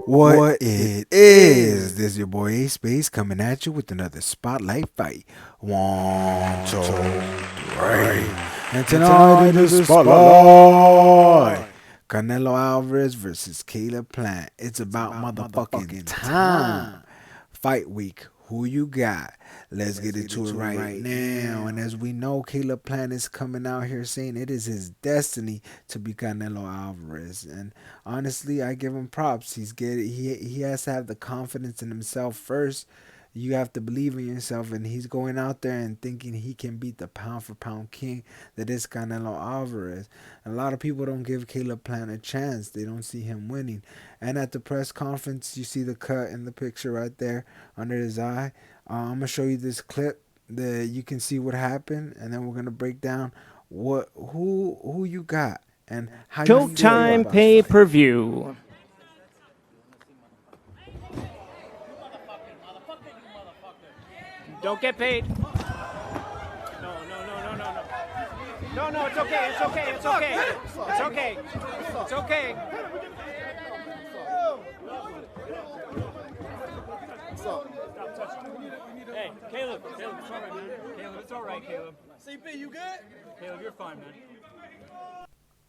What it is? This is your boy A Space coming at you with another spotlight fight. One, two, three. And tonight it is spotlight. Canelo Alvarez versus Caleb Plant. It's about motherfucking time. Fight week. Who you got? Let's get into it right now. And as we know, Caleb Plant is coming out here saying it is his destiny to be Canelo Alvarez. And honestly, I give him props. He has to have the confidence in himself first. You have to believe in yourself, and he's going out there and thinking he can beat the pound for pound king that is Canelo Alvarez. And a lot of people don't give Caleb Plant a chance. They don't see him winning. And at the press conference, you see the cut in the picture right there under his eye. I'm gonna show you this clip that you can see what happened, and then we're gonna break down who you got and how you feel Showtime about pay this fight. per view. Don't get paid. No, it's okay. It's okay. It's okay. It's okay. It's okay. Hey, Caleb, it's all right, man. Caleb, it's all right, Caleb. CP, you good? Caleb, you're fine, man.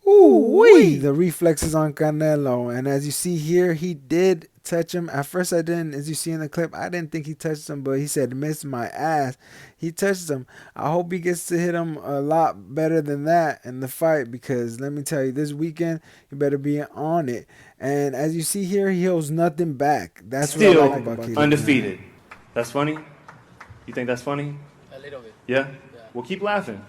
Ooh wee! The reflexes on Canelo, and as you see here, he did touch him. At first, I didn't. As you see in the clip, I didn't think he touched him, but he said, "Miss my ass." He touched him. I hope he gets to hit him a lot better than that in the fight, because let me tell you, this weekend you better be on it. And as you see here, he holds nothing back. That's what I Still like about Caleb undefeated. That's funny? You think that's funny? A little bit. Yeah? Well, keep laughing.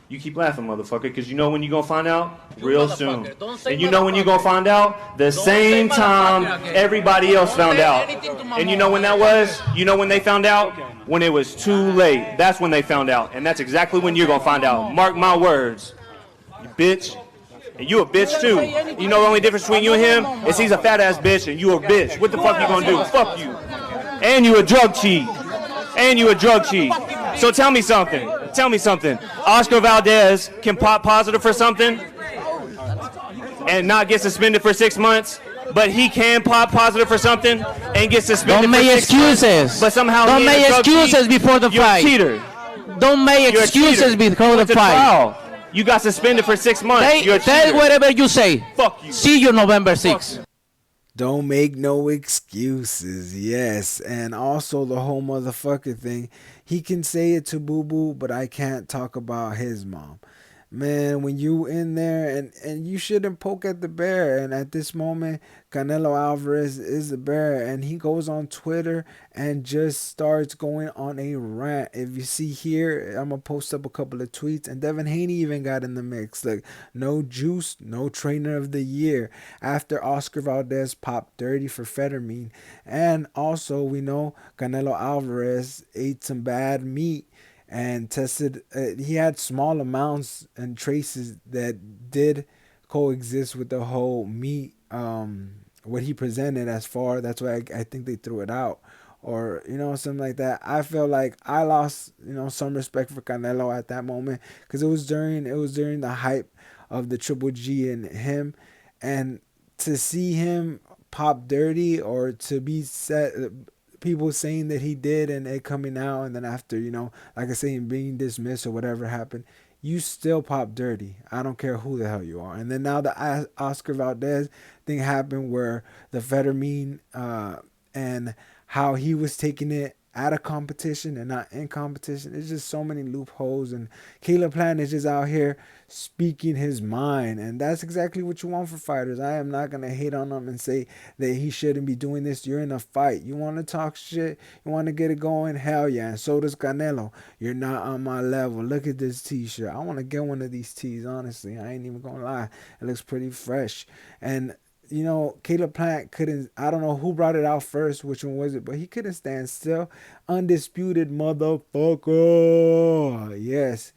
You keep laughing, motherfucker, because you know when you're going to find out? Real soon. And you know when you're going to find out? The same time everybody else found out. And you know when that was? You know when they found out? When it was too late. That's when they found out. And that's exactly when you're going to find out. Mark my words. You bitch. And you a bitch too. You know the only difference between you and him is he's a fat ass bitch and you a bitch. What the fuck you gonna do? Fuck you. And you a drug cheat. And you a drug cheat. So tell me something. Tell me something. Oscar Valdez can pop positive for something and not get suspended for 6 months, but he can pop positive for something and get suspended Don't for make 6 months. excuses. But somehow Don't he ain't make a drug excuses cheat. before the You're fight. a cheater. Don't make You're a excuses cheater. before You the went to fight. trial. You got suspended for 6 months. You're a Say cheater. whatever you say. Fuck you. See you November 6th. Don't make no excuses. Yes. And also the whole motherfucker thing. He can say it to Boo Boo, but I can't talk about his mom. Man, when you in there, and you shouldn't poke at the bear. And at this moment, Canelo Alvarez is the bear, and he goes on Twitter and just starts going on a rant. If you see here, I'm gonna post up a couple of tweets, and Devin Haney even got in the mix. Like, no juice, no trainer of the year after Oscar Valdez popped 30 for Fetterman. And also, we know Canelo Alvarez ate some bad meat and tested. He had small amounts and traces that did coexist with the whole meat. What he presented as far. That's why I think they threw it out, or something like that. I feel like I lost some respect for Canelo at that moment, because it was during the hype of the Triple G and him, and to see him pop dirty, or to be set, people saying that he did and it coming out, and then after, like I say, him being dismissed or whatever happened, you still pop dirty. I don't care who the hell you are. And then now the Oscar Valdez thing happened, where the Fetterman and how he was taking it out of competition and not in competition. It's just so many loopholes, and Caleb Plant is just out here speaking his mind, and that's exactly what you want for fighters. I am not gonna hate on him and say that he shouldn't be doing this. You're in a fight. You want to talk shit, you want to get it going, hell yeah. And so does Canelo. You're not on my level. Look at this t-shirt. I want to get one of these tees, honestly. I ain't even gonna lie, it looks pretty fresh. And Caleb Plant couldn't, I don't know who brought it out first, which one was it, but he couldn't stand still. Undisputed motherfucker. Yes,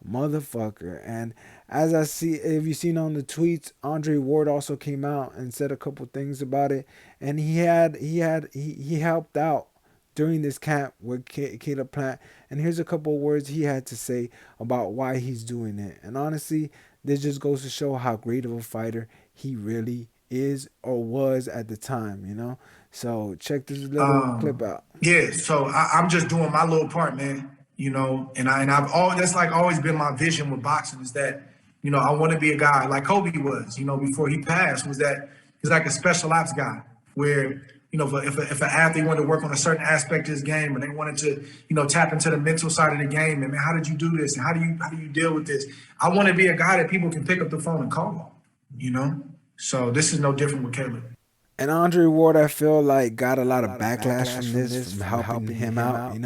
motherfucker. And as I see, if you've seen on the tweets, Andre Ward also came out and said a couple things about it. And he helped out during this camp with Caleb Plant. And here's a couple of words he had to say about why he's doing it. And honestly, this just goes to show how great of a fighter he really is or was at the time, So check this little clip Um, out. yeah, so I'm just doing my little part, man. And I've all that's like always been my vision with boxing is that I want to be a guy like Kobe was, before he passed, was that he's like a special ops guy where if an athlete wanted to work on a certain aspect of his game and they wanted to tap into the mental side of the game, and man, how did you do this and how do you deal with this? I want to be a guy that people can pick up the phone and call, you know. So this is no different with Caleb. And Andre Ward, I feel like got a lot of backlash from this, from helping him out.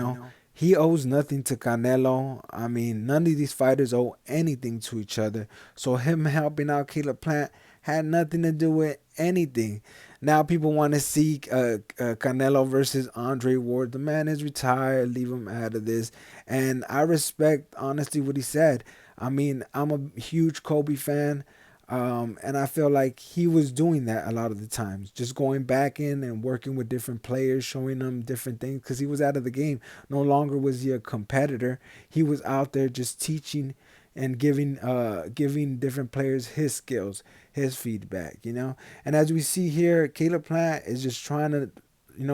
He owes nothing to Canelo. I mean, none of these fighters owe anything to each other. So him helping out Caleb Plant had nothing to do with anything. Now people want to see Canelo versus Andre Ward. The man is retired. Leave him out of this. And I respect honestly what he said. I mean, I'm a huge Kobe fan. And I feel like he was doing that a lot of the times, just going back in and working with different players, showing them different things because he was out of the game. No longer was he a competitor. He was out there just teaching and giving different players his skills, his feedback. And as we see here, Caleb Plant is just trying to,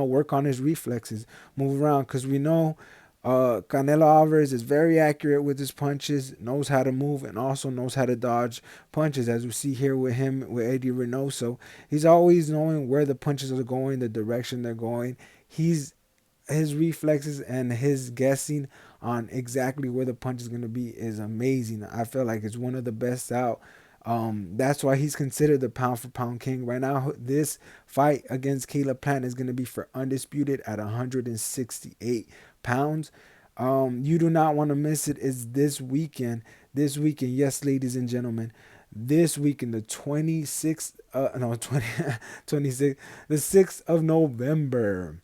work on his reflexes, move around because we know Canelo Alvarez is very accurate with his punches, knows how to move, and also knows how to dodge punches, as we see here with him, with Eddie Reynoso. He's always knowing where the punches are going, the direction they're going. His reflexes and his guessing on exactly where the punch is going to be is amazing. I feel like it's one of the best out. That's why he's considered the pound for pound king. Right now, this fight against Caleb Plant is going to be for undisputed at 168 pounds. You do not want to miss it. It's this weekend. This weekend, yes, ladies and gentlemen. This weekend, the 26th, no, 26th, the 6th of November.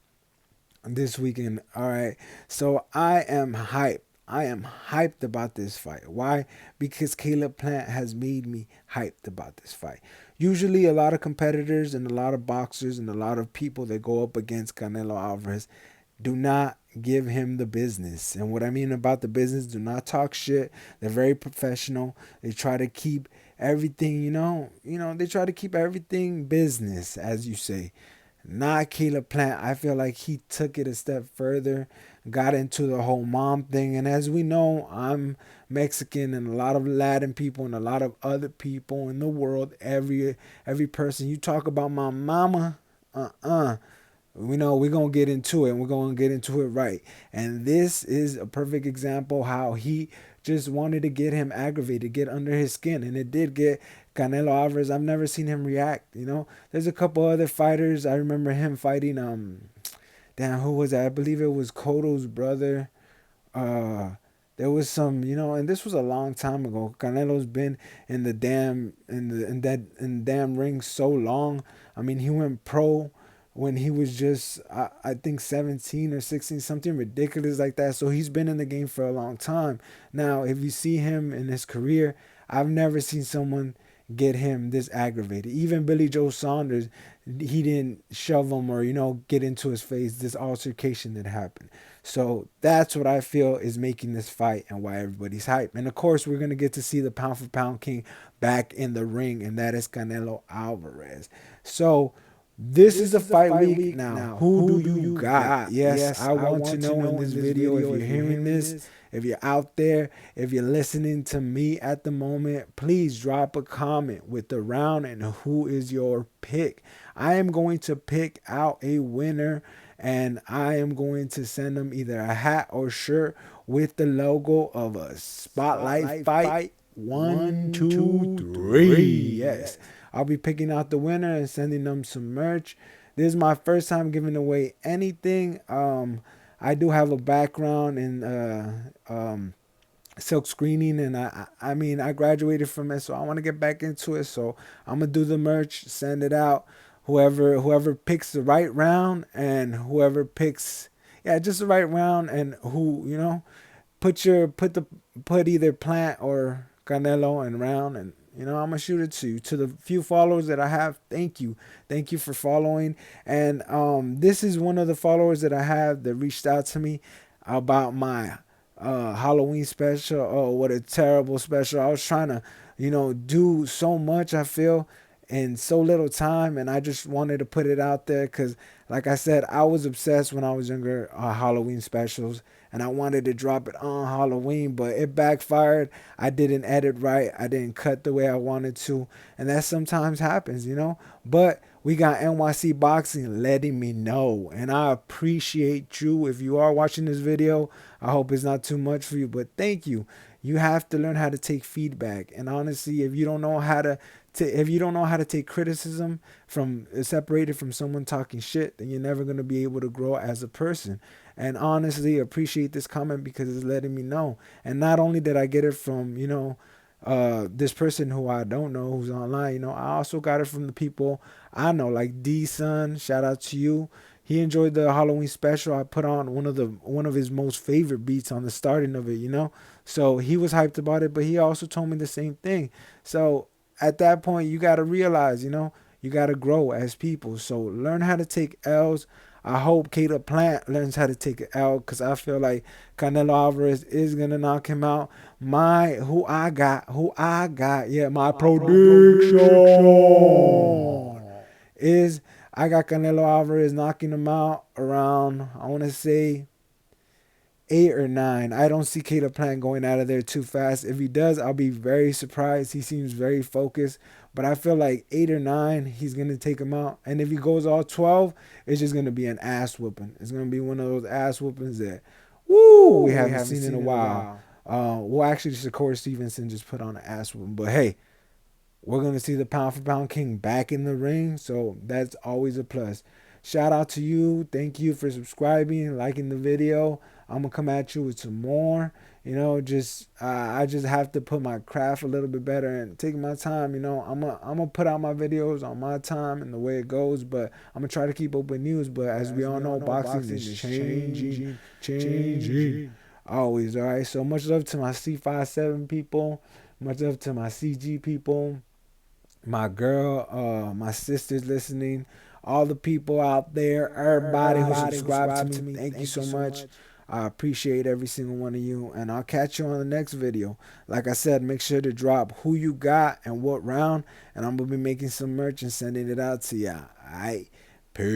This weekend. All right. So I am hyped. I am hyped about this fight. Why? Because Caleb Plant has made me hyped about this fight. Usually a lot of competitors and a lot of boxers and a lot of people that go up against Canelo Alvarez do not give him the business. And what I mean about the business, do not talk shit. They're very professional. They try to keep everything, they try to keep everything business, as you say. Not Caleb Plant. I feel like he took it a step further, got into the whole mom thing. And as we know, I'm Mexican, and a lot of Latin people and a lot of other people in the world, every person you talk about my mama, we know we're going to get into it, and we're going to get into it right. And this is a perfect example how he just wanted to get him aggravated, get under his skin. And it did get Canelo Alvarez. I've never seen him react, There's a couple other fighters. I remember him fighting, damn, who was that? I believe it was Cotto's brother. There was some, and this was a long time ago. Canelo's been in the damn ring so long. I mean, he went pro when he was just, I think 17 or 16, something ridiculous like that. So he's been in the game for a long time. Now, if you see him in his career, I've never seen someone get him this aggravated. Even Billy Joe Saunders, he didn't shove him or, get into his face, this altercation that happened. So that's what I feel is making this fight and why everybody's hyped. And of course, we're going to get to see the pound for pound king back in the ring, and that is Canelo Alvarez. So this is a fight week now. Who do you got? Yes, I want to know in this video, if you're hearing this, if you're out there, if you're listening to me at the moment, please drop a comment with the round and who is your pick. I am going to pick out a winner, and I am going to send them either a hat or shirt with the logo of a Spotlight Fight 1, 2, 3. Yes. I'll be picking out the winner and sending them some merch. This is my first time giving away anything. I do have a background in silk screening, and I mean I graduated from it, so I want to get back into it. So I'm gonna do the merch, send it out. Whoever picks the right round, and whoever picks just the right round, and who put either Plant or Canelo in round, and I'm gonna shoot it to the few followers that I have. Thank you for following. And this is one of the followers that I have that reached out to me about my Halloween special. Oh, what a terrible special. I was trying to do so much, I feel, in so little time, and I just wanted to put it out there because, like I said, I was obsessed when I was younger, Halloween specials, and I wanted to drop it on Halloween, but it backfired. I didn't edit right. I didn't cut the way I wanted to, and that sometimes happens, you know. But we got NYC Boxing letting me know, and I appreciate you. If you are watching this video, I hope it's not too much for you, but thank you. You have to learn how to take feedback, and honestly, if you don't know how to if you don't know how to take criticism from separated from someone talking shit, then you're never going to be able to grow as a person. And honestly, appreciate this comment because it's letting me know. And not only did I get it from, you know, this person who I don't know who's online, you know, I also got it from the people I know, like D Sun. Shout out to you. He enjoyed the Halloween special. I put on one of his most favorite beats on the starting of it, you know. So he was hyped about it, but he also told me the same thing. So at that point, you got to realize, you know, you got to grow as people. So learn how to take L's. I hope Caleb Plant learns how to take an L because I feel like Canelo Alvarez is going to knock him out. Who I got, yeah, my prediction is I got Canelo Alvarez knocking him out around, I want to say, 8 or 9. I don't see Caleb Plant going out of there too fast. If he does, I'll be very surprised. He seems very focused. But I feel like 8 or 9, he's going to take him out. And if he goes all 12, it's just going to be an ass whooping. It's going to be one of those ass whoopings that, woo, we haven't seen in a while. Well, actually, Shakur Stevenson just put on an ass whooping. But hey, we're going to see the pound for pound king back in the ring. So that's always a plus. Shout out to you. Thank you for subscribing and liking the video. I'm going to come at you with some more. You know, just I just have to put my craft a little bit better and take my time. You know, I'm gonna put out my videos on my time and the way it goes, but I'm gonna try to keep up with news. But as we all know, boxing is changing. Always, all right. So much love to my C57 people. Much love to my CG people. My girl, my sisters listening. All the people out there, everybody who subscribed to me. Thank you so much. I appreciate every single one of you, and I'll catch you on the next video. Like I said, make sure to drop who you got and what round, and I'm going to be making some merch and sending it out to y'all. All right? Peace.